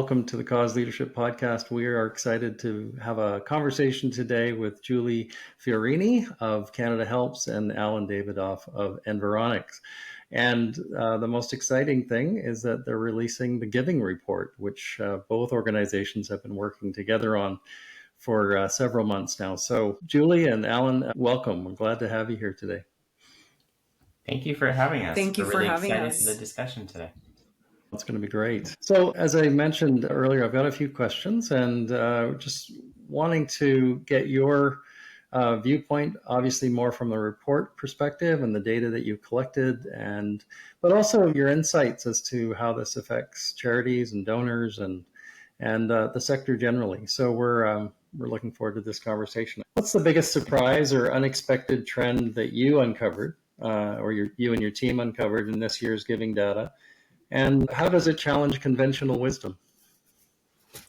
welcome to the Cause Leadership Podcast. We are excited to have a conversation today with Julie Fiorini of CanadaHelps and Allen Davidov of Environics. And the most exciting thing is that they're releasing the Giving Report, which both organizations have been working together on for several months now. So Julie and Allen, welcome. I'm glad to have you here today. Thank you for having us. Thank you for having us. We're really excited for the discussion today. It's going to be great. So as I mentioned earlier, I've got a few questions and just wanting to get your viewpoint, obviously more from the report perspective and the data that you collected, but also your insights as to how this affects charities and donors and the sector generally. So we're looking forward to this conversation. What's the biggest surprise or unexpected trend that you uncovered or you and your team uncovered in this year's giving data? And how does it challenge conventional wisdom?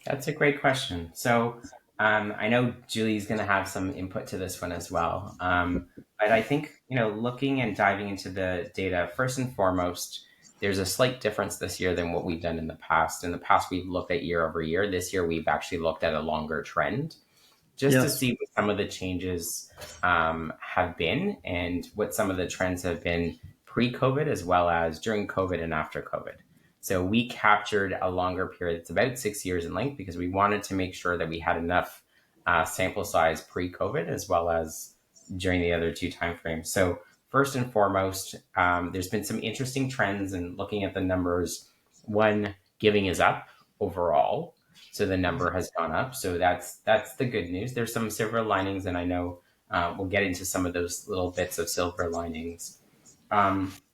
That's a great question. So I know Julie's going to have some input to this one as well. But I think, looking and diving into the data, first and foremost, there's a slight difference this year than what we've done in the past. In the past, we've looked at year over year. This year, we've actually looked at a longer trend just to see what some of the changes have been and what some of the trends have been pre-COVID as well as during COVID and after COVID. So we captured a longer period. It's about 6 years in length because we wanted to make sure that we had enough sample size pre-COVID as well as during the other two timeframes. So first and foremost, there's been some interesting trends in looking at the numbers. One, giving is up overall. So the number has gone up. So that's the good news. There's some silver linings, and I know we'll get into some of those little bits of silver linings.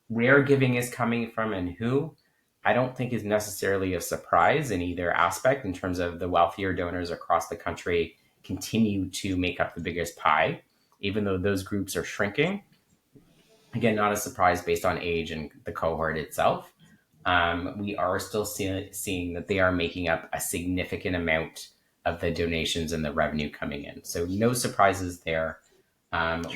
Where giving is coming from and who, I don't think is necessarily a surprise in either aspect in terms of the wealthier donors across the country continue to make up the biggest pie, even though those groups are shrinking. Again, not a surprise based on age and the cohort itself. We are still seeing that they are making up a significant amount of the donations and the revenue coming in. So no surprises there.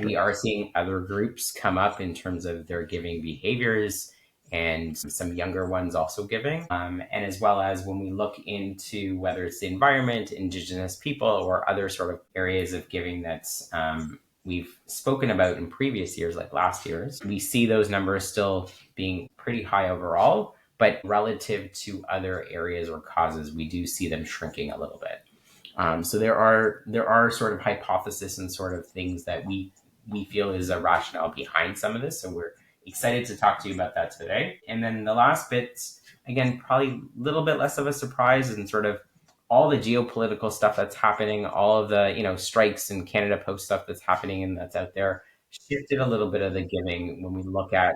We are seeing other groups come up in terms of their giving behaviors and some younger ones also giving. And as well as when we look into whether it's the environment, Indigenous people, or other sort of areas of giving that's we've spoken about in previous years, like last year's, we see those numbers still being pretty high overall, but relative to other areas or causes, we do see them shrinking a little bit. So there are sort of hypotheses and sort of things that we feel is a rationale behind some of this. So we're excited to talk to you about that today. And then the last bit, again, probably a little bit less of a surprise, and sort of all the geopolitical stuff that's happening, all of the strikes and Canada Post stuff that's happening and that's out there shifted a little bit of the giving when we look at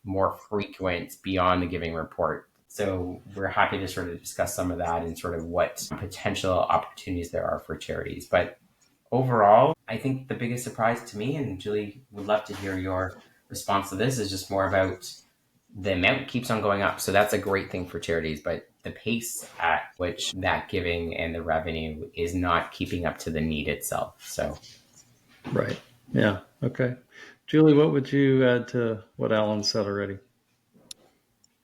more frequent beyond the giving report. So we're happy to sort of discuss some of that and sort of what potential opportunities there are for charities. But overall, I think the biggest surprise to me, and Julie would love to hear your response to this, is just more about the amount keeps on going up. So that's a great thing for charities, but the pace at which that giving and the revenue is not keeping up to the need itself. So, right. Yeah. Okay. Julie, what would you add to what Allen said already?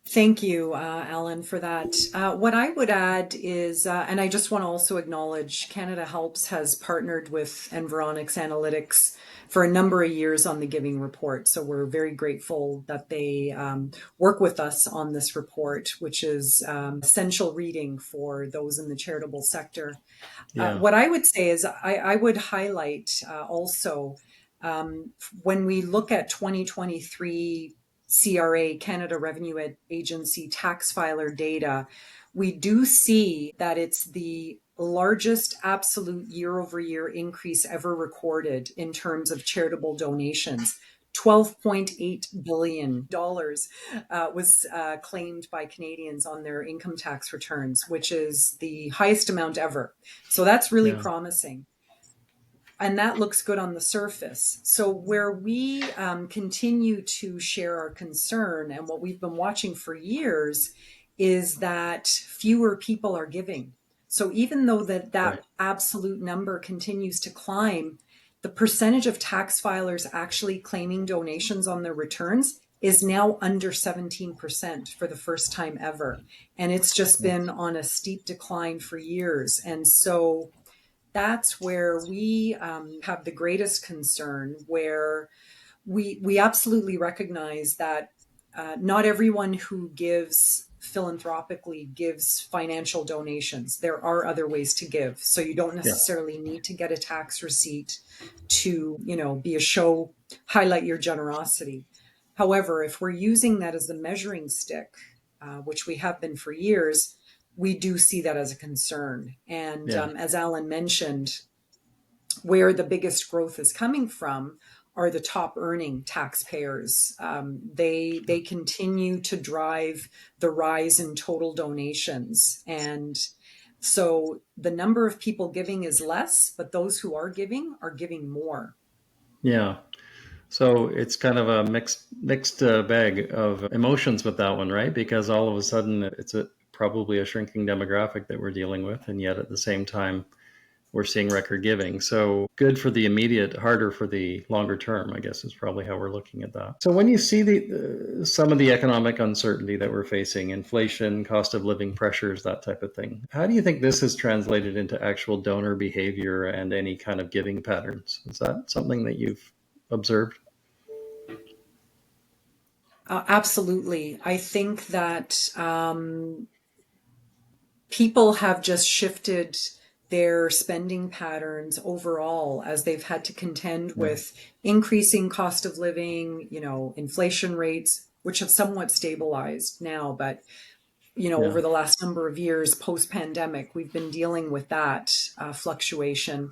Thank you, Allen, for that. What I would add is, and I just want to also acknowledge CanadaHelps has partnered with Environics Analytics for a number of years on the Giving Report. So we're very grateful that they work with us on this report, which is essential reading for those in the charitable sector. Yeah. What I would say is I would highlight also when we look at 2023 CRA, Canada Revenue Agency tax filer data, we do see that it's the largest absolute year-over-year increase ever recorded in terms of charitable donations. $12.8 billion was claimed by Canadians on their income tax returns, which is the highest amount ever. So that's really promising. And that looks good on the surface. So where we continue to share our concern, and what we've been watching for years, is that fewer people are giving. So even though that absolute number continues to climb, the percentage of tax filers actually claiming donations on their returns is now under 17% for the first time ever. And it's just been on a steep decline for years. And so that's where we have the greatest concern, where we absolutely recognize that not everyone who gives philanthropically gives financial donations. There are other ways to give. So you don't necessarily need to get a tax receipt to, be a show, highlight your generosity. However, if we're using that as the measuring stick, which we have been for years, we do see that as a concern. And as Allen mentioned, where the biggest growth is coming from are the top earning taxpayers. They continue to drive the rise in total donations. And so the number of people giving is less, but those who are giving more. Yeah. So it's kind of a mixed bag of emotions with that one, right? Because all of a sudden it's probably a shrinking demographic that we're dealing with, and yet at the same time we're seeing record giving. So good for the immediate, harder for the longer term, I guess is probably how we're looking at that. So when you see some of the economic uncertainty that we're facing, inflation, cost of living pressures, that type of thing, how do you think this has translated into actual donor behavior and any kind of giving patterns? Is that something that you've observed? Absolutely. I think that people have just shifted their spending patterns overall as they've had to contend with increasing cost of living, inflation rates, which have somewhat stabilized now, but over the last number of years post-pandemic, we've been dealing with that fluctuation,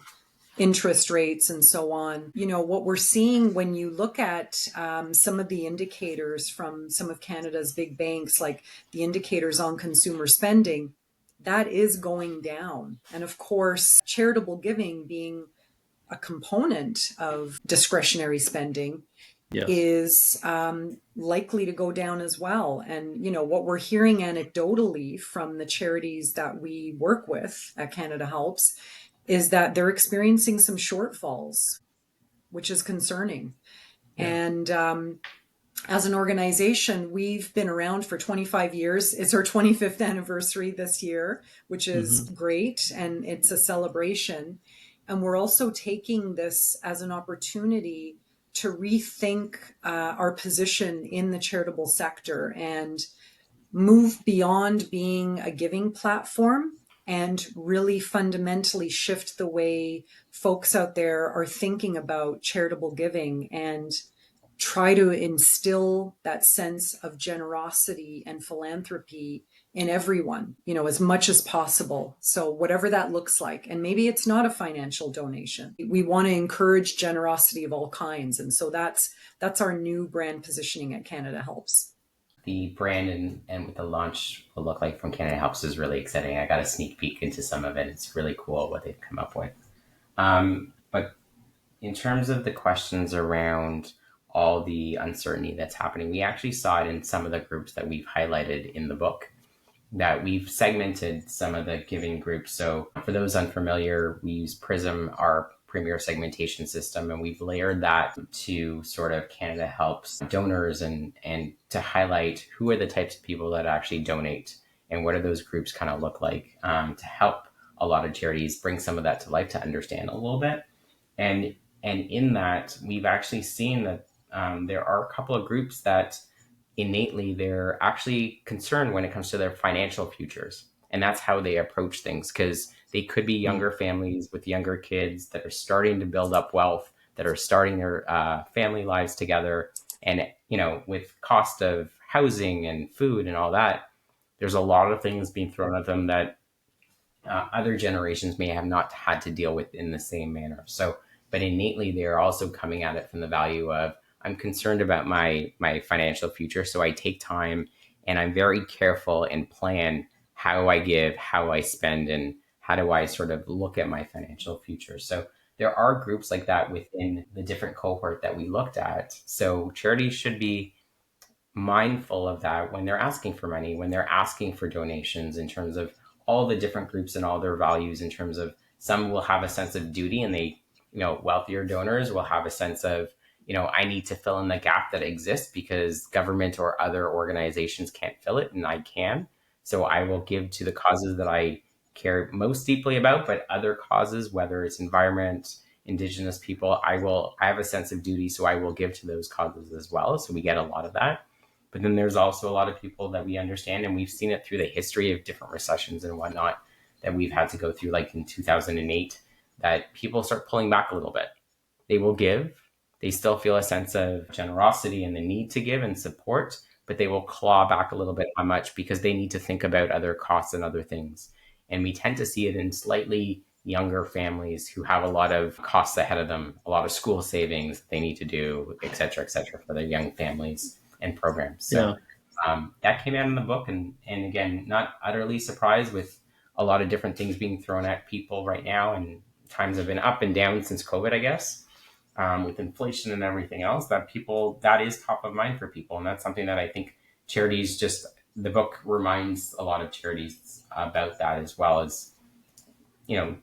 interest rates, and so on. What we're seeing when you look at some of the indicators from some of Canada's big banks, like the indicators on consumer spending, that is going down. And of course, charitable giving being a component of discretionary spending is likely to go down as well. And, what we're hearing anecdotally from the charities that we work with at CanadaHelps is that they're experiencing some shortfalls, which is concerning. And as an organization, we've been around for 25 years. It's our 25th anniversary this year, which is great. And it's a celebration. And we're also taking this as an opportunity to rethink our position in the charitable sector and move beyond being a giving platform and really fundamentally shift the way folks out there are thinking about charitable giving and try to instill that sense of generosity and philanthropy in everyone, as much as possible. So whatever that looks like, and maybe it's not a financial donation. We want to encourage generosity of all kinds. And so that's our new brand positioning at CanadaHelps. The brand and what the launch will look like from CanadaHelps is really exciting. I got a sneak peek into some of it. It's really cool what they've come up with. But in terms of the questions around all the uncertainty that's happening, we actually saw it in some of the groups that we've highlighted in the book, that we've segmented some of the giving groups. So for those unfamiliar, we use Prism, our premier segmentation system, and we've layered that to sort of CanadaHelps donors and to highlight who are the types of people that actually donate and what do those groups kind of look like, to help a lot of charities bring some of that to life, to understand a little bit. And in that, we've actually seen that there are a couple of groups that innately they're actually concerned when it comes to their financial futures. And that's how they approach things, because they could be younger families with younger kids that are starting to build up wealth, that are starting their family lives together. And, with cost of housing and food and all that, there's a lot of things being thrown at them that other generations may have not had to deal with in the same manner. So, but innately, they're also coming at it from the value of, I'm concerned about my financial future. So I take time and I'm very careful and plan how I give, how I spend, and how do I sort of look at my financial future. So there are groups like that within the different cohort that we looked at. So charities should be mindful of that when they're asking for money, when they're asking for donations, in terms of all the different groups and all their values, in terms of some will have a sense of duty, and they, wealthier donors will have a sense of, I need to fill in the gap that exists because government or other organizations can't fill it, and I can. So I will give to the causes that I care most deeply about, but other causes, whether it's environment, Indigenous people, I have a sense of duty, so I will give to those causes as well. So we get a lot of that. But then there's also a lot of people that we understand, and we've seen it through the history of different recessions and whatnot that we've had to go through, like in 2008, that people start pulling back a little bit. They will give. They still feel a sense of generosity and the need to give and support, but they will claw back a little bit how much because they need to think about other costs and other things. And we tend to see it in slightly younger families who have a lot of costs ahead of them, a lot of school savings they need to do, et cetera, for their young families and programs. So that came out in the book. And again, not utterly surprised with a lot of different things being thrown at people right now. And times have been up and down since COVID, I guess, with inflation and everything else, that is top of mind for people. And that's something that I think charities the book reminds a lot of charities about that, as well as,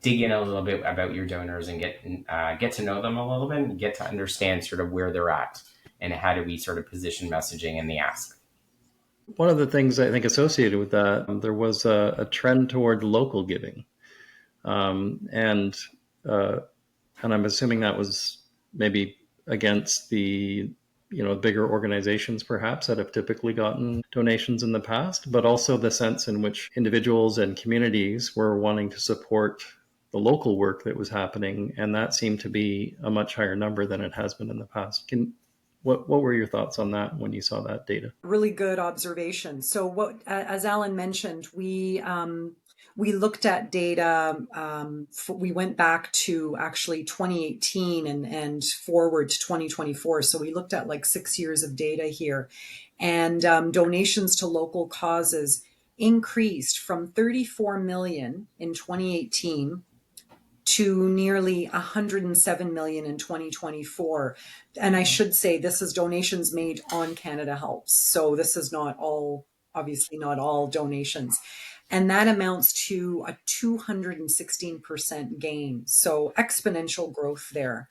dig in a little bit about your donors and get to know them a little bit and get to understand sort of where they're at and how do we sort of position messaging in the ask. One of the things I think associated with that, there was a trend toward local giving. And I'm assuming that was maybe against the bigger organizations perhaps that have typically gotten donations in the past, but also the sense in which individuals and communities were wanting to support the local work that was happening. And that seemed to be a much higher number than it has been in the past. What were your thoughts on that when you saw that data? Really good observation. So as Allen mentioned, we looked at data. We went back to actually 2018 and forward to 2024. So we looked at like 6 years of data here, and donations to local causes increased from 34 million in 2018 to nearly 107 million in 2024. And I should say this is donations made on CanadaHelps. So this is obviously not all donations. And that amounts to a 216% gain. So exponential growth there.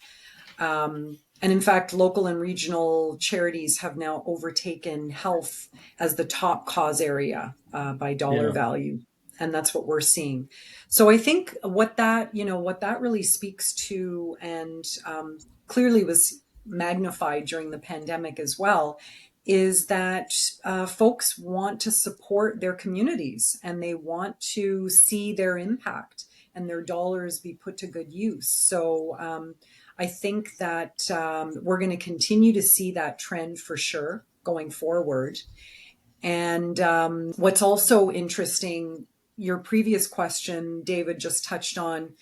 And in fact, local and regional charities have now overtaken health as the top cause area by dollar value. And that's what we're seeing. So I think what that really speaks to, and clearly was magnified during the pandemic as well, is that folks want to support their communities and they want to see their impact and their dollars be put to good use. So I think that we're going to continue to see that trend for sure going forward. And what's also interesting, your previous question, David, just touched on,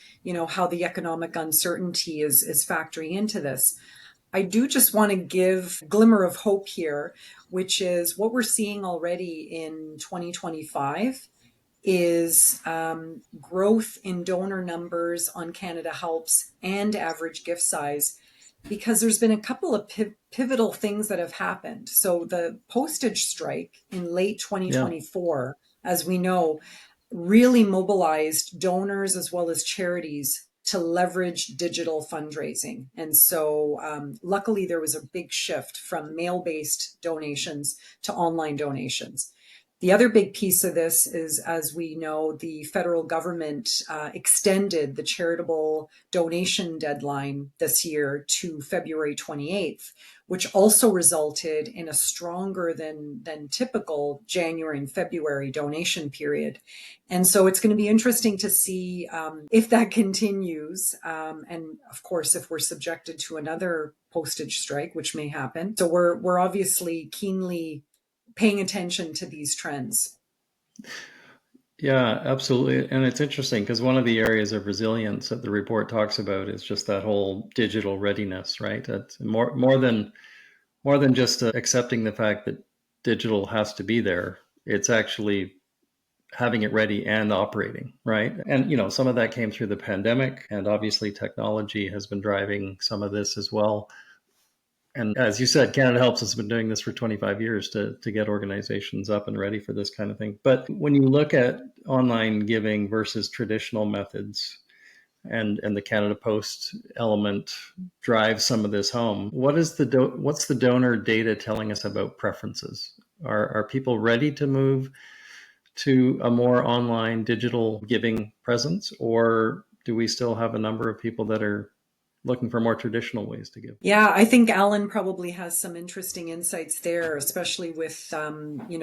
how the economic uncertainty is factoring into this. I do just want to give a glimmer of hope here, which is what we're seeing already in 2025 is growth in donor numbers on CanadaHelps and average gift size, because there's been a couple of pivotal things that have happened. So the postage strike in late 2024, as we know, really mobilized donors as well as charities to leverage digital fundraising. And so luckily there was a big shift from mail-based donations to online donations. The other big piece of this is, as we know, the federal government extended the charitable donation deadline this year to February 28th, which also resulted in a stronger than typical January and February donation period. And so it's going to be interesting to see if that continues. And of course, if we're subjected to another postage strike, which may happen. So we're obviously keenly paying attention to these trends. Yeah, absolutely. And it's interesting because one of the areas of resilience that the report talks about is just that whole digital readiness, right? That's more than just accepting the fact that digital has to be there. It's actually having it ready and operating, right? And some of that came through the pandemic, and obviously technology has been driving some of this as well. And as you said, CanadaHelps has been doing this for 25 years to get organizations up and ready for this kind of thing. But when you look at online giving versus traditional methods, and the Canada Post element drives some of this home. What's the donor data telling us about preferences? Are people ready to move to a more online digital giving presence, or do we still have a number of people that are looking for more traditional ways to give? Yeah, I think Alan probably has some interesting insights there, especially with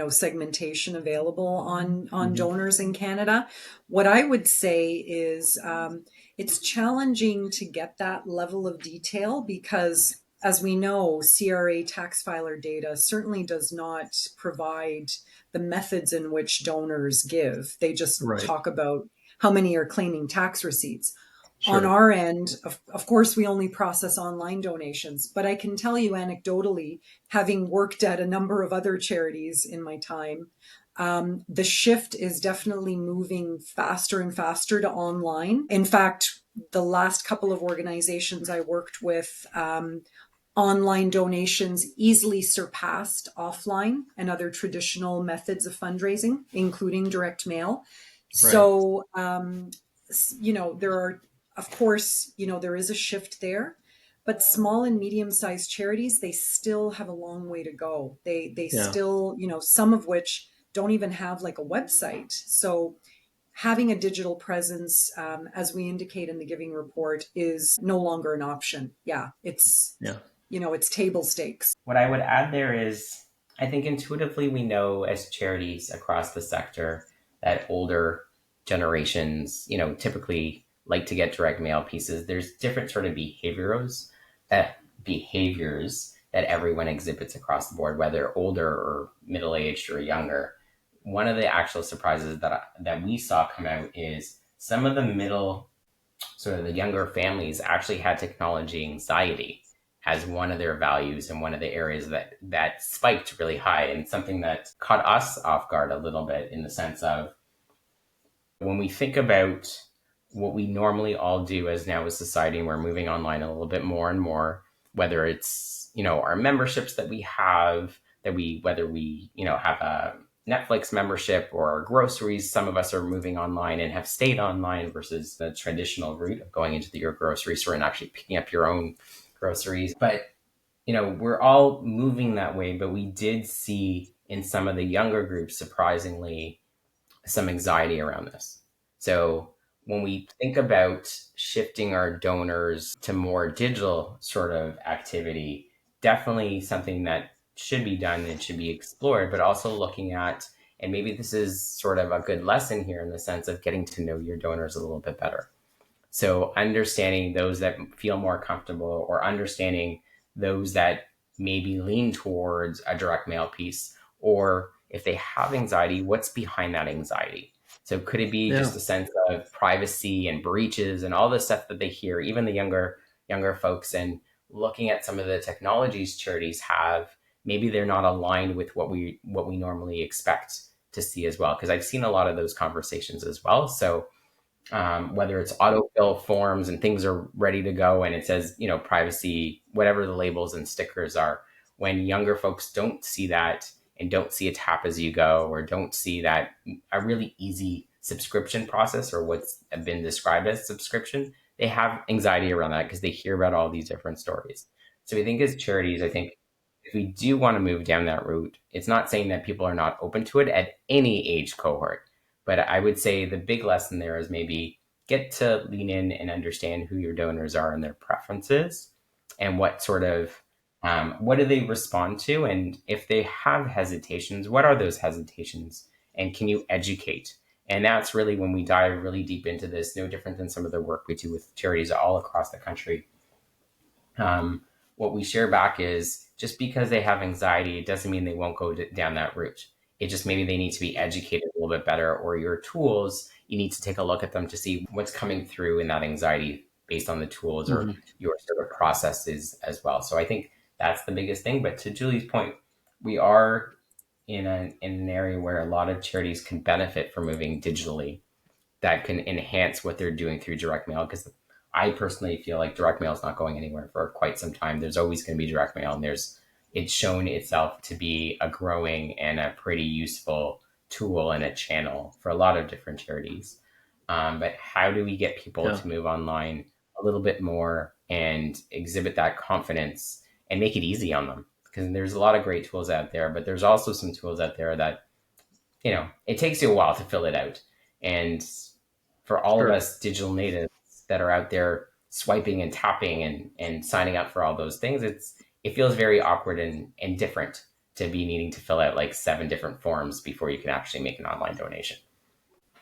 segmentation available on donors in Canada. What I would say is it's challenging to get that level of detail because, as we know, CRA tax filer data certainly does not provide the methods in which donors give. They just Right. talk about how many are claiming tax receipts. Sure. On our end, of course, we only process online donations, but I can tell you anecdotally, having worked at a number of other charities in my time, the shift is definitely moving faster and faster to online. In fact, the last couple of organizations I worked with, online donations easily surpassed offline and other traditional methods of fundraising, including direct mail. Right. So, there are, of course, there is a shift there, but small and medium-sized charities, they still have a long way to go. They still, some of which don't even have like a website. So having a digital presence, as we indicate in the giving report, is no longer an option. It's table stakes. What I would add there is, I think intuitively we know as charities across the sector that older generations, typically like to get direct mail pieces. There's different sort of behaviors that everyone exhibits across the board, whether older or middle-aged or younger. One of the actual surprises that we saw come out is some of the the younger families actually had technology anxiety as one of their values and one of the areas that spiked really high, and something that caught us off guard a little bit, in the sense of, when we think about what we normally all do as now a society, and we're moving online a little bit more and more, whether it's, our memberships that we have, whether we have a Netflix membership or our groceries, some of us are moving online and have stayed online versus the traditional route of going into your grocery store and actually picking up your own groceries. But, we're all moving that way, but we did see in some of the younger groups, surprisingly, some anxiety around this. So when we think about shifting our donors to more digital sort of activity, definitely something that should be done and should be explored, but also looking at, and maybe this is sort of a good lesson here in the sense of getting to know your donors a little bit better. So understanding those that feel more comfortable, or understanding those that maybe lean towards a direct mail piece, or if they have anxiety, what's behind that anxiety? So could it be just a sense of privacy and breaches and all the stuff that they hear, even the younger folks, and looking at some of the technologies charities have, maybe they're not aligned with what we normally expect to see as well. Because I've seen a lot of those conversations as well. So whether it's autofill forms and things are ready to go and it says, privacy, whatever the labels and stickers are, when younger folks don't see that and don't see a tap as you go, or don't see that a really easy subscription process, or what's been described as subscription, they have anxiety around that because they hear about all these different stories. So I think as charities, if we do want to move down that route, it's not saying that people are not open to it at any age cohort. But I would say the big lesson there is maybe get to lean in and understand who your donors are and their preferences, and what sort of, what do they respond to? And if they have hesitations, what are those hesitations? And can you educate? And that's really when we dive really deep into this, no different than some of the work we do with charities all across the country. What we share back is, just because they have anxiety, it doesn't mean they won't go down that route. It just, maybe they need to be educated a little bit better, or your tools, you need to take a look at them to see what's coming through in that anxiety based on the tools or your sort of processes as well. So I think that's the biggest thing. But to Julie's point, we are in an area where a lot of charities can benefit from moving digitally, that can enhance what they're doing through direct mail. Because I personally feel like direct mail is not going anywhere for quite some time. There's always going to be direct mail, and it's shown itself to be a growing and a pretty useful tool and a channel for a lot of different charities. But how do we get people to move online a little bit more and exhibit that confidence and make it easy on them? Because there's a lot of great tools out there, but there's also some tools out there that, it takes you a while to fill it out. And for all of us digital natives that are out there swiping and tapping and signing up for all those things, it feels very awkward and different to be needing to fill out like 7 different forms before you can actually make an online donation.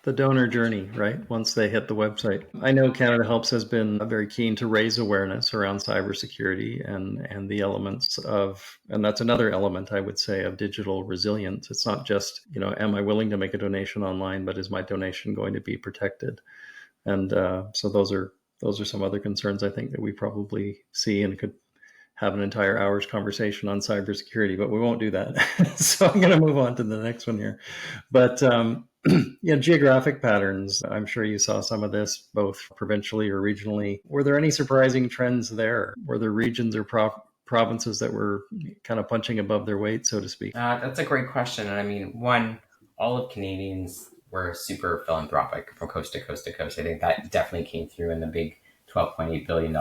The donor journey, right? Once they hit the website. I know Canada Helps has been very keen to raise awareness around cybersecurity and the elements of, and that's another element I would say of digital resilience. It's not just, am I willing to make a donation online, but is my donation going to be protected? And so those are some other concerns I think that we probably see and could have an entire hour's conversation on cybersecurity, but we won't do that. So I'm going to move on to the next one here. But geographic patterns. I'm sure you saw some of this both provincially or regionally. Were there any surprising trends there? Were there regions or provinces that were kind of punching above their weight, so to speak? That's a great question. And I mean, one, all of Canadians were super philanthropic from coast to coast to coast. I think that definitely came through in the big $12.8 billion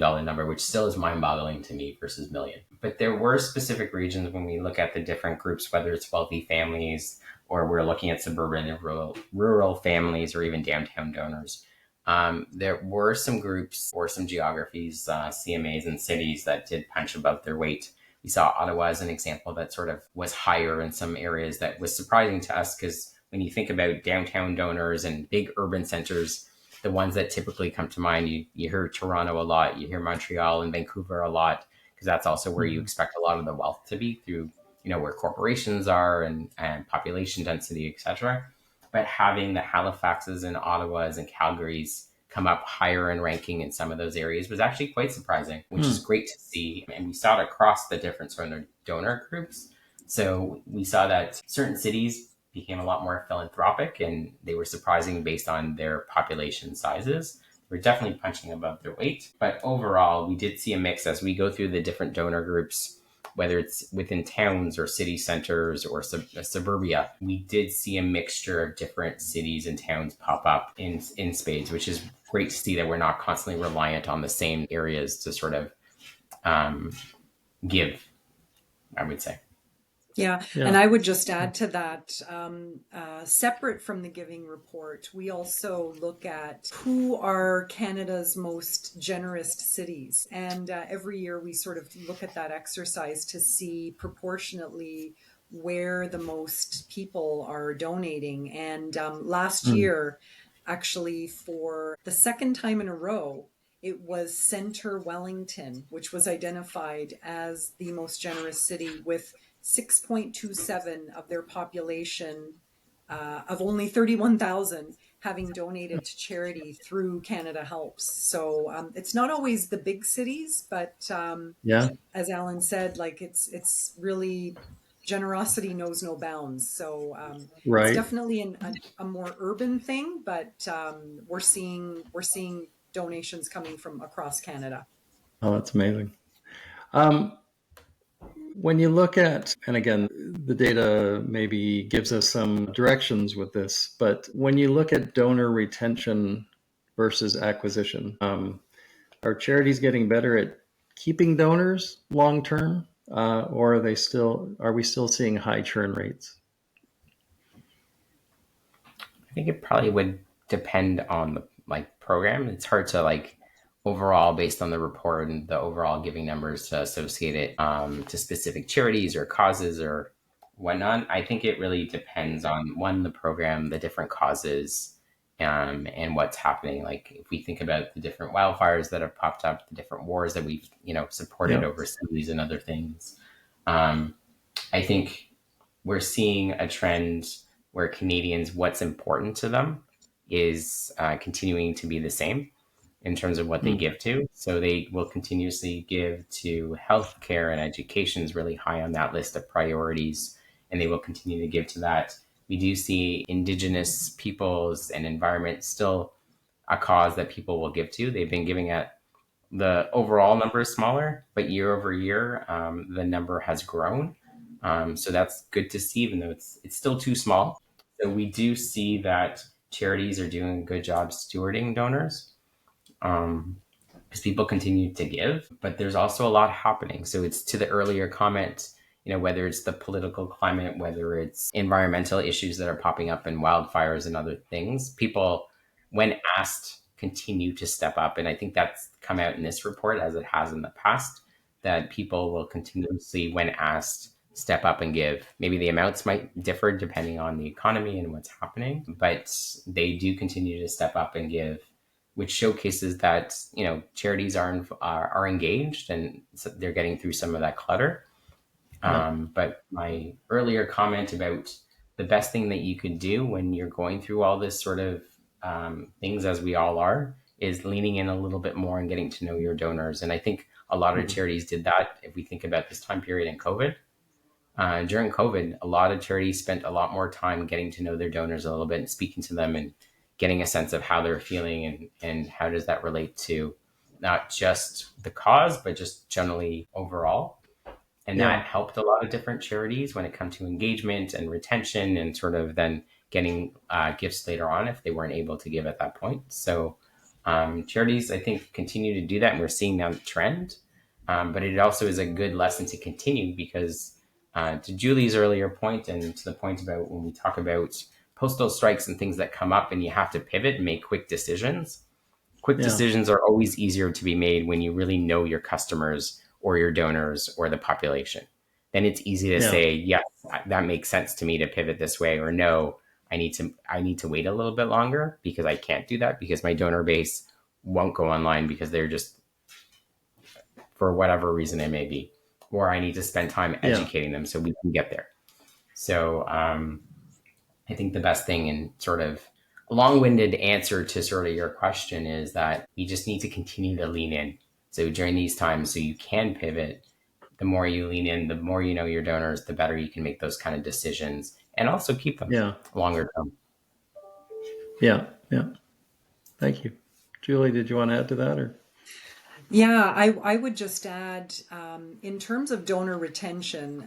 number, which still is mind-boggling to me versus million. But there were specific regions when we look at the different groups, whether it's wealthy families or we're looking at suburban and rural families or even downtown donors. There were some groups or some geographies, CMAs and cities that did punch above their weight. We saw Ottawa as an example that sort of was higher in some areas that was surprising to us, because when you think about downtown donors and big urban centers, the ones that typically come to mind, you hear Toronto a lot, you hear Montreal and Vancouver a lot, because that's also where you expect a lot of the wealth to be through, where corporations are and population density, etc. But having the Halifaxes and Ottawas and Calgarys come up higher in ranking in some of those areas was actually quite surprising, which is great to see. And we saw it across the different sort of donor groups. So we saw that certain cities became a lot more philanthropic, and they were surprising based on their population sizes. We're definitely punching above their weight. But overall, we did see a mix as we go through the different donor groups, whether it's within towns or city centers or suburbia. We did see a mixture of different cities and towns pop up in spades, which is great to see that we're not constantly reliant on the same areas to sort of give, I would say. Yeah. And I would just add to that, separate from the giving report, we also look at who are Canada's most generous cities. And every year we sort of look at that exercise to see proportionately where the most people are donating. And last year, actually, for the second time in a row, it was Centre Wellington, which was identified as the most generous city with 6.27 of their population of only 31,000 having donated to charity through Canada Helps. So it's not always the big cities, but as Allen said, like it's really, generosity knows no bounds. So it's definitely a more urban thing, but we're seeing donations coming from across Canada. Oh, that's amazing. When you look at, and again, the data maybe gives us some directions with this, but when you look at donor retention versus acquisition, are charities getting better at keeping donors long term, or are we still seeing high churn rates? I think it probably would depend on the program. It's hard to overall, based on the report and the overall giving numbers, to associate it to specific charities or causes or whatnot. I think it really depends on, one, the program, the different causes, and what's happening. Like if we think about the different wildfires that have popped up, the different wars that we've supported overseas and other things, I think we're seeing a trend where Canadians, what's important to them is continuing to be the same in terms of what they give to. So they will continuously give to healthcare, and education is really high on that list of priorities, and they will continue to give to that. We do see Indigenous peoples and environment still a cause that people will give to. They've been giving at, the overall number is smaller, but year over year, the number has grown. So that's good to see, even though it's still too small. So we do see that charities are doing a good job stewarding donors. Because people continue to give, but there's also a lot happening. So it's to the earlier comment, whether it's the political climate, whether it's environmental issues that are popping up and wildfires and other things, people, when asked, continue to step up. And I think that's come out in this report, as it has in the past, that people will continuously, when asked, step up and give. Maybe the amounts might differ depending on the economy and what's happening, but they do continue to step up and give, which showcases that charities are engaged, and so they're getting through some of that clutter. But my earlier comment about the best thing that you could do when you're going through all this sort of things, as we all are, is leaning in a little bit more and getting to know your donors. And I think a lot of charities did that. If we think about this time period in COVID, during COVID, a lot of charities spent a lot more time getting to know their donors a little bit and speaking to them and getting a sense of how they're feeling and how does that relate to not just the cause, but just generally overall. And that helped a lot of different charities when it comes to engagement and retention and sort of then getting gifts later on if they weren't able to give at that point. So charities, I think, continue to do that, and we're seeing now the trend. But it also is a good lesson to continue because to Julie's earlier point and to the point about when we talk about postal strikes and things that come up and you have to pivot and make quick decisions. Quick decisions are always easier to be made when you really know your customers or your donors or the population. Then it's easy to say, yes, that makes sense to me to pivot this way, or no, I need to wait a little bit longer because I can't do that because my donor base won't go online because they're just, for whatever reason it may be, or I need to spend time educating them so we can get there. So I think the best thing, and sort of a long-winded answer to sort of your question, is that you just need to continue to lean in. So during these times, so you can pivot, the more you lean in, the more you know your donors, the better you can make those kind of decisions and also keep them longer term. Yeah. Thank you. Julie, did you want to add to that? Or? Yeah, I would just add, in terms of donor retention,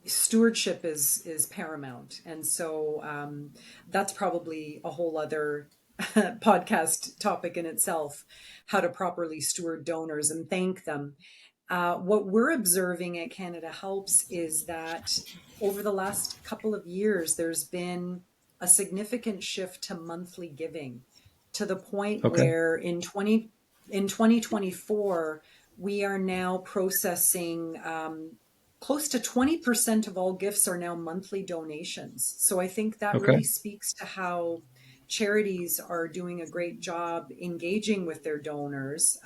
stewardship is paramount. And so that's probably a whole other podcast topic in itself, how to properly steward donors and thank them. What we're observing at Canada Helps is that over the last couple of years, there's been a significant shift to monthly giving, to the point where in 2024, we are now processing close to 20% of all gifts are now monthly donations. So I think that really speaks to how charities are doing a great job engaging with their donors,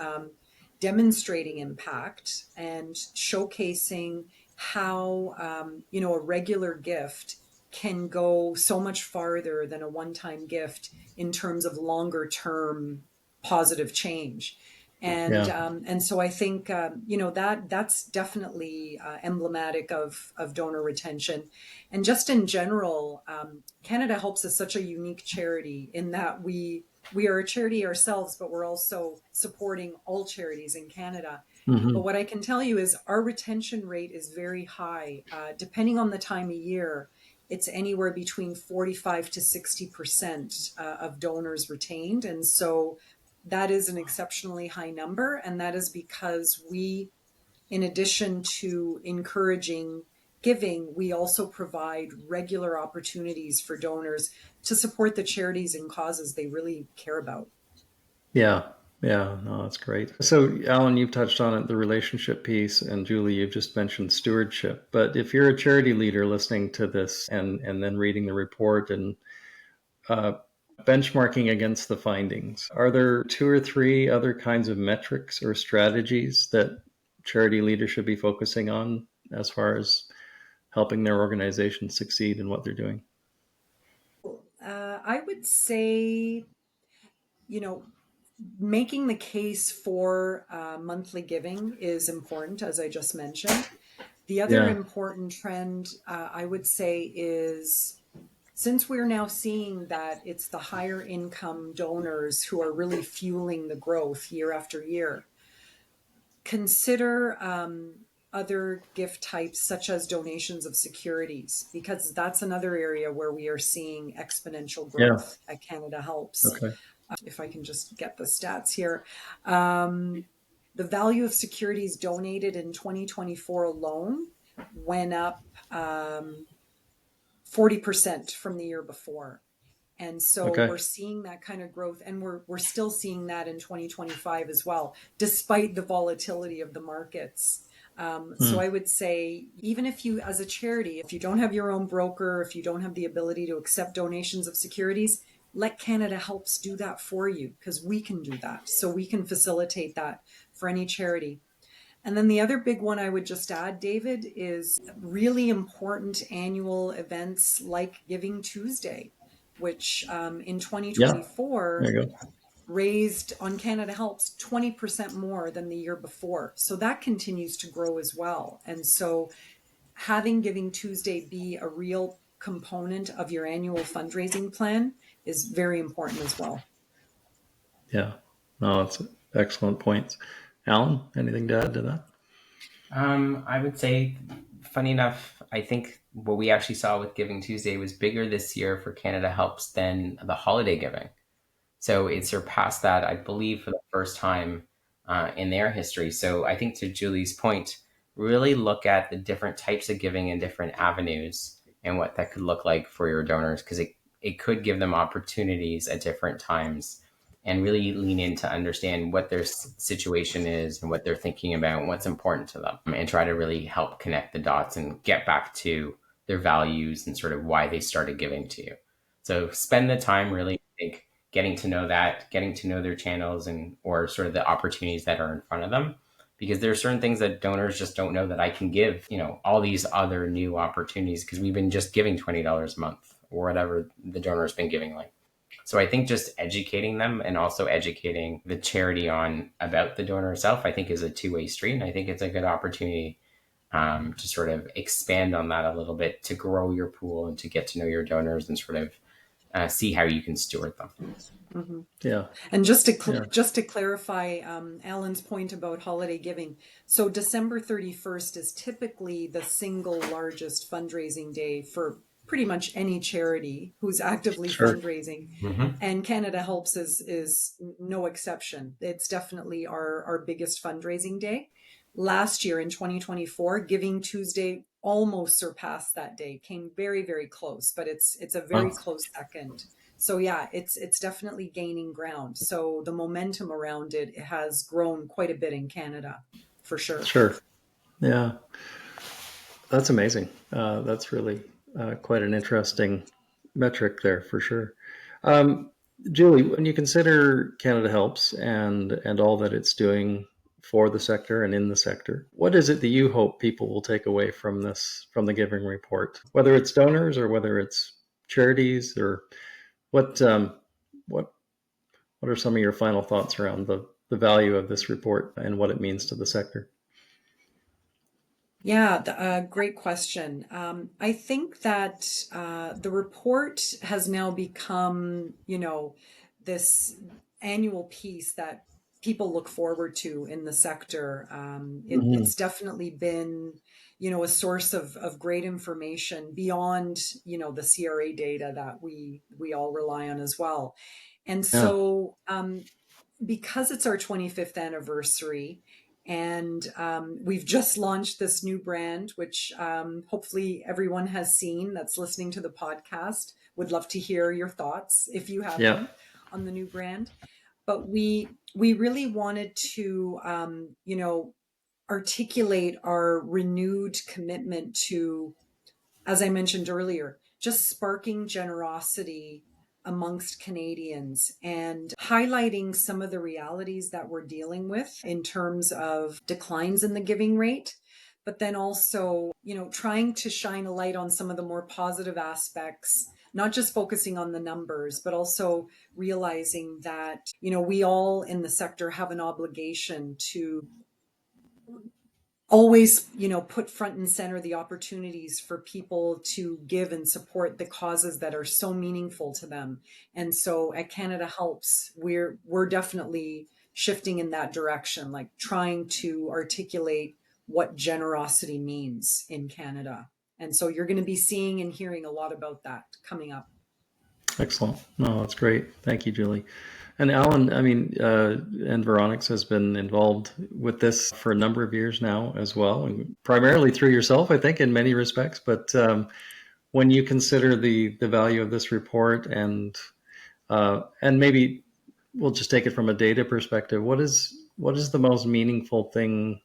demonstrating impact and showcasing how, a regular gift can go so much farther than a one-time gift in terms of longer term positive change. And so I think, that's definitely emblematic of donor retention. And just in general, Canada Helps is such a unique charity in that we are a charity ourselves, but we're also supporting all charities in Canada. But what I can tell you is our retention rate is very high. Depending on the time of year, it's anywhere between 45 to 60% of donors retained. And so that is an exceptionally high number. And that is because we, in addition to encouraging giving, we also provide regular opportunities for donors to support the charities and causes they really care about. Yeah, no, that's great. So, Allen, you've touched on it, the relationship piece, and Julie, you've just mentioned stewardship. But if you're a charity leader listening to this and then reading the report and benchmarking against the findings, are there 2 or 3 other kinds of metrics or strategies that charity leaders should be focusing on as far as helping their organization succeed in what they're doing? I would say, making the case for monthly giving is important, as I just mentioned. The other important trend, I would say, is since we're now seeing that it's the higher income donors who are really fueling the growth year after year, consider other gift types, such as donations of securities, because that's another area where we are seeing exponential Yeah. growth at Canada Helps. Okay. If I can just get the stats here. The value of securities donated in 2024 alone went up 40% from the year before. And so Okay. we're seeing that kind of growth, and we're still seeing that in 2025 as well, despite the volatility of the markets. So I would say, even if you, as a charity, if you don't have your own broker, if you don't have the ability to accept donations of securities, let Canada Helps do that for you, because we can do that. So we can facilitate that for any charity. And then the other big one I would just add, David, is really important annual events like Giving Tuesday, which in Yeah. 2024 There you go. raised on Canada Helps 20% more than the year before. So that continues to grow as well. And so having Giving Tuesday be a real component of your annual fundraising plan is very important as well. Yeah. No, that's excellent points. Alan, anything to add to that? I would say, funny enough, I think what we actually saw with Giving Tuesday was bigger this year for Canada Helps than the holiday giving. So it surpassed that, I believe, for the first time in their history. So I think, to Julie's point, really look at the different types of giving and different avenues and what that could look like for your donors, because it could give them opportunities at different times, and really lean in to understand what their situation is and what they're thinking about and what's important to them, and try to really help connect the dots and get back to their values and sort of why they started giving to you. So spend the time really, I think, getting to know that, getting to know their channels, and or sort of the opportunities that are in front of them. Because there are certain things that donors just don't know that I can give, all these other new opportunities, because we've been just giving $20 a month or whatever the donor's been giving. So I think just educating them and also educating the charity on about the donor itself, I think, is a two-way street. And I think it's a good opportunity to sort of expand on that a little bit, to grow your pool and to get to know your donors and sort of see how you can steward them. Mm-hmm. Yeah. And just to clarify Alan's point about holiday giving, so December 31st is typically the single largest fundraising day for pretty much any charity who's actively fundraising. Mm-hmm. And Canada Helps is no exception. It's definitely our biggest fundraising day. Last year in 2024, Giving Tuesday almost surpassed that day, came very, very close, but it's a very close second. So yeah, it's definitely gaining ground. So the momentum around it has grown quite a bit in Canada, for sure. Sure. Yeah. That's amazing. That's really quite an interesting metric there, for sure. Julie, when you consider Canada Helps and all that it's doing for the sector and in the sector, what is it that you hope people will take away from the Giving Report, whether it's donors or whether it's charities, or what are some of your final thoughts around the value of this report and what it means to the sector? Yeah, great question. I think that the report has now become, this annual piece that people look forward to in the sector. It's definitely been, a source of great information beyond, the CRA data that we all rely on as well. And so because it's our 25th anniversary, and we've just launched this new brand, which hopefully everyone has seen that's listening to the podcast. Would love to hear your thoughts, if you have them, on the new brand. But we really wanted to, articulate our renewed commitment to, as I mentioned earlier, just sparking generosity amongst Canadians and highlighting some of the realities that we're dealing with in terms of declines in the giving rate, but then also, trying to shine a light on some of the more positive aspects, not just focusing on the numbers, but also realizing that, we all in the sector have an obligation to always, put front and center the opportunities for people to give and support the causes that are so meaningful to them. And so at Canada Helps, we're definitely shifting in that direction, like trying to articulate what generosity means in Canada. And so you're going to be seeing and hearing a lot about that coming up. Excellent. No, that's great. Thank you, Julie. And Alan, I mean, Environics has been involved with this for a number of years now as well, and primarily through yourself, I think, in many respects. But when you consider the value of this report, and maybe we'll just take it from a data perspective, what is the most meaningful thing,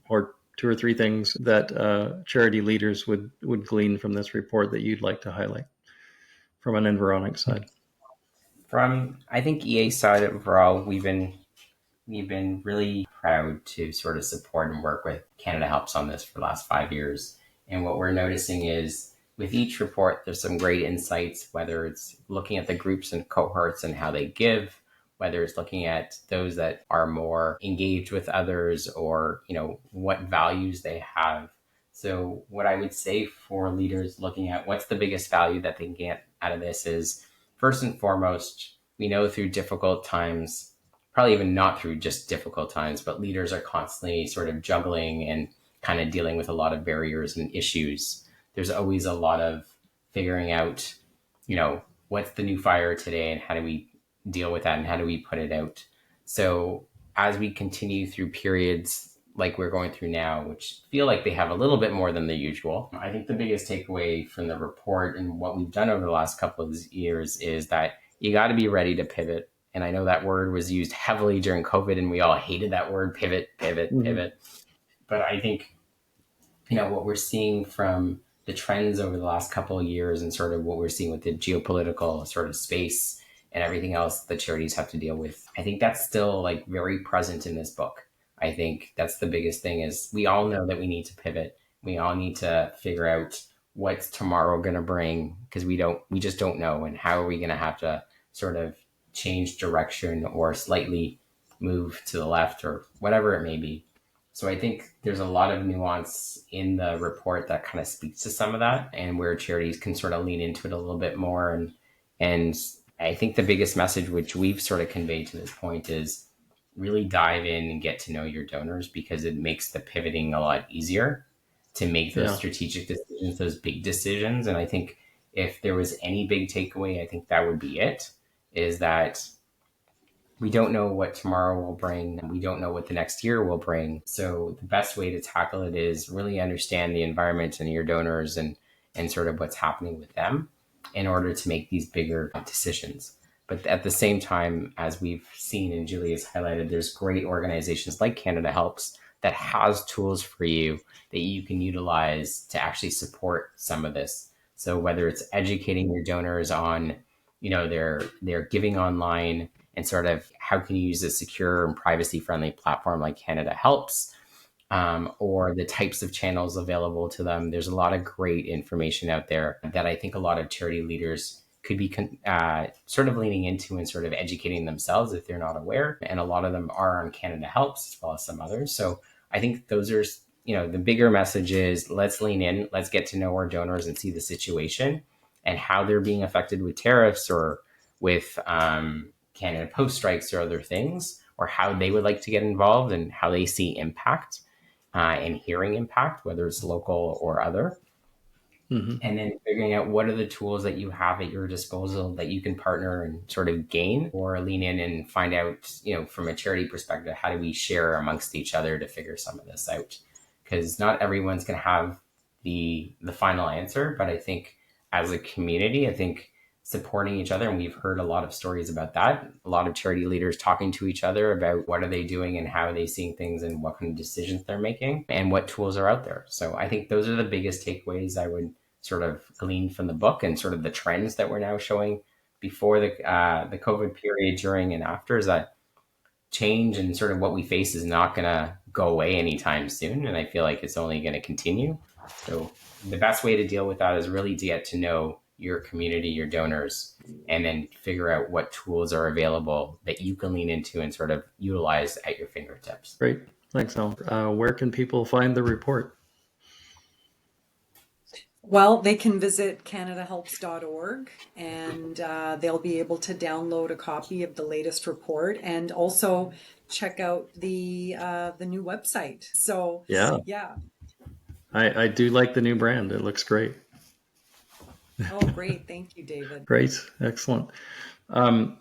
or two or three things that charity leaders would glean from this report that you'd like to highlight from an Environics side? From, I think, EA side overall, we've been really proud to sort of support and work with CanadaHelps on this for the last 5 years. And what we're noticing is with each report, there's some great insights, whether it's looking at the groups and cohorts and how they give, whether it's looking at those that are more engaged with others, or, what values they have. So what I would say for leaders looking at what's the biggest value that they can get out of this is, first and foremost, we know through difficult times, probably even not through just difficult times, but leaders are constantly sort of juggling and kind of dealing with a lot of barriers and issues. There's always a lot of figuring out, what's the new fire today and how do we deal with that and how do we put it out? So as we continue through periods like we're going through now, which feel like they have a little bit more than the usual, I think the biggest takeaway from the report and what we've done over the last couple of years is that you got to be ready to pivot. And I know that word was used heavily during COVID, and we all hated that word, pivot, pivot. But I think, what we're seeing from the trends over the last couple of years, and sort of what we're seeing with the geopolitical sort of space and everything else that charities have to deal with, I think that's still like very present in this book. I think that's the biggest thing, is we all know that we need to pivot. We all need to figure out what's tomorrow going to bring, because we just don't know. And how are we going to have to sort of change direction or slightly move to the left or whatever it may be. So I think there's a lot of nuance in the report that kind of speaks to some of that, and where charities can sort of lean into it a little bit more. And I think the biggest message which we've sort of conveyed to this point is really dive in and get to know your donors, because it makes the pivoting a lot easier to make those strategic decisions, those big decisions. And I think if there was any big takeaway, I think that would be it, is that we don't know what tomorrow will bring. We don't know what the next year will bring. So the best way to tackle it is really understand the environment and your donors, and sort of what's happening with them, in order to make these bigger decisions. But at the same time, as we've seen and Julie has highlighted, there's great organizations like CanadaHelps that has tools for you that you can utilize to actually support some of this. So whether it's educating your donors on, their giving online, and sort of how can you use a secure and privacy-friendly platform like CanadaHelps, or the types of channels available to them. There's a lot of great information out there that I think a lot of charity leaders could be sort of leaning into and sort of educating themselves if they're not aware. And a lot of them are on CanadaHelps, as well as some others. So I think those are, the bigger message is, let's lean in, let's get to know our donors and see the situation and how they're being affected with tariffs, or with Canada Post strikes or other things, or how they would like to get involved and how they see impact and hearing impact, whether it's local or other. Mm-hmm. And then figuring out what are the tools that you have at your disposal that you can partner and sort of gain, or lean in and find out, from a charity perspective, how do we share amongst each other to figure some of this out? Because not everyone's going to have the final answer, but I think as a community, I think supporting each other, and we've heard a lot of stories about that, a lot of charity leaders talking to each other about what are they doing and how are they seeing things and what kind of decisions they're making and what tools are out there. So I think those are the biggest takeaways I would sort of glean from the book, and sort of the trends that we're now showing before the COVID period, during and after, is that change and sort of what we face is not going to go away anytime soon. And I feel like it's only going to continue. So the best way to deal with that is really to get to know your community, your donors, and then figure out what tools are available that you can lean into and sort of utilize at your fingertips. Great. Thanks, Al. Where can people find the report? Well, they can visit CanadaHelps.org, and they'll be able to download a copy of the latest report. And also, check out the new website. So Yeah, yeah. I do like the new brand. It looks great. Oh, great. Thank you, David. Great. Excellent. Um,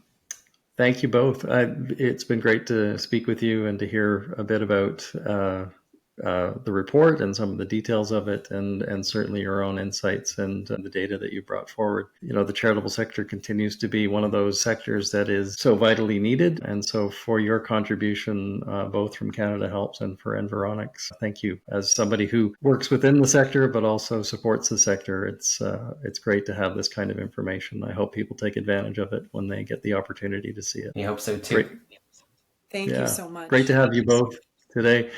Thank you both. It's been great to speak with you and to hear a bit about the report and some of the details of it, and certainly your own insights and the data that you brought forward. You know, the charitable sector continues to be one of those sectors that is so vitally needed, and so for your contribution, both from CanadaHelps and for Environics, thank you. As somebody who works within the sector but also supports the sector, it's great to have this kind of information. I hope people take advantage of it when they get the opportunity to see it. We hope so too. Great. Thank you Yeah, so much. great to have you both today.